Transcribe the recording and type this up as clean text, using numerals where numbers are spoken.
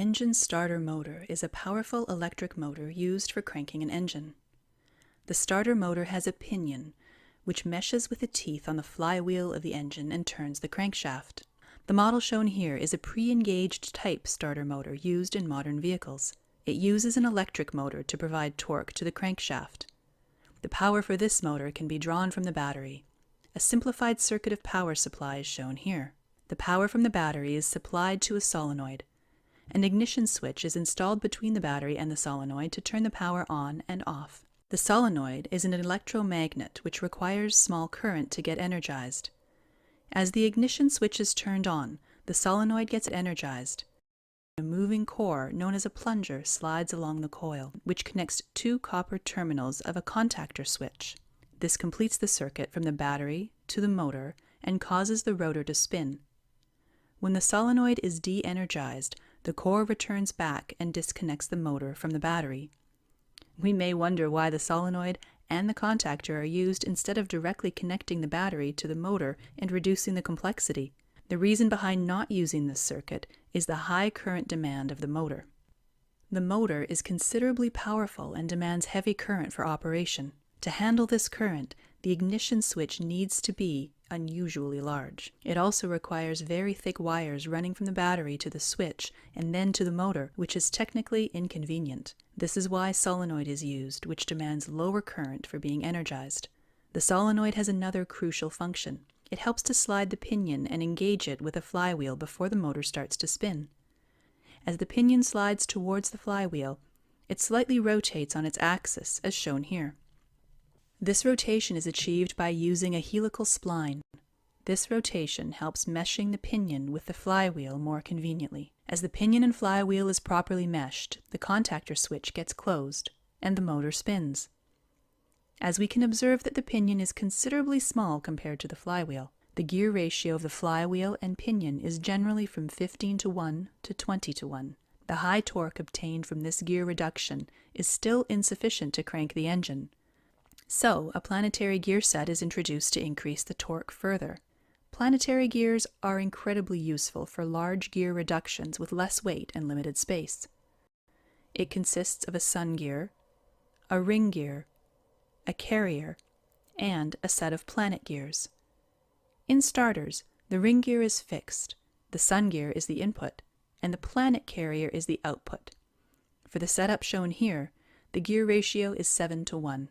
engine starter motor is a powerful electric motor used for cranking an engine. The starter motor has a pinion, which meshes with the teeth on the flywheel of the engine and turns the crankshaft. The model shown here is a pre-engaged type starter motor used in modern vehicles. It uses an electric motor to provide torque to the crankshaft. The power for this motor can be drawn from the battery. A simplified circuit of power supply is shown here. The power from the battery is supplied to a solenoid. An ignition switch is installed between the battery and the solenoid to turn the power on and off. The solenoid is an electromagnet which requires small current to get energized. As the ignition switch is turned on, the solenoid gets energized. A moving core known as a plunger slides along the coil, which connects two copper terminals of a contactor switch. This completes the circuit from the battery to the motor and causes the rotor to spin. When the solenoid is de-energized, the core returns back and disconnects the motor from the battery. We may wonder why the solenoid and the contactor are used instead of directly connecting the battery to the motor and reducing the complexity. The reason behind not using this circuit is the high current demand of the motor. The motor is considerably powerful and demands heavy current for operation. To handle this current, the ignition switch needs to be unusually large. It also requires very thick wires running from the battery to the switch and then to the motor, which is technically inconvenient. This is why solenoid is used, which demands lower current for being energized. The solenoid has another crucial function. It helps to slide the pinion and engage it with a flywheel before the motor starts to spin. As the pinion slides towards the flywheel, it slightly rotates on its axis, as shown here. This rotation is achieved by using a helical spline. This rotation helps meshing the pinion with the flywheel more conveniently. As the pinion and flywheel is properly meshed, the contactor switch gets closed, and the motor spins. As we can observe that the pinion is considerably small compared to the flywheel, the gear ratio of the flywheel and pinion is generally from 15:1 to 20:1. The high torque obtained from this gear reduction is still insufficient to crank the engine. So, a planetary gear set is introduced to increase the torque further. Planetary gears are incredibly useful for large gear reductions with less weight and limited space. It consists of a sun gear, a ring gear, a carrier, and a set of planet gears. In starters, the ring gear is fixed, the sun gear is the input, and the planet carrier is the output. For the setup shown here, the gear ratio is 7:1.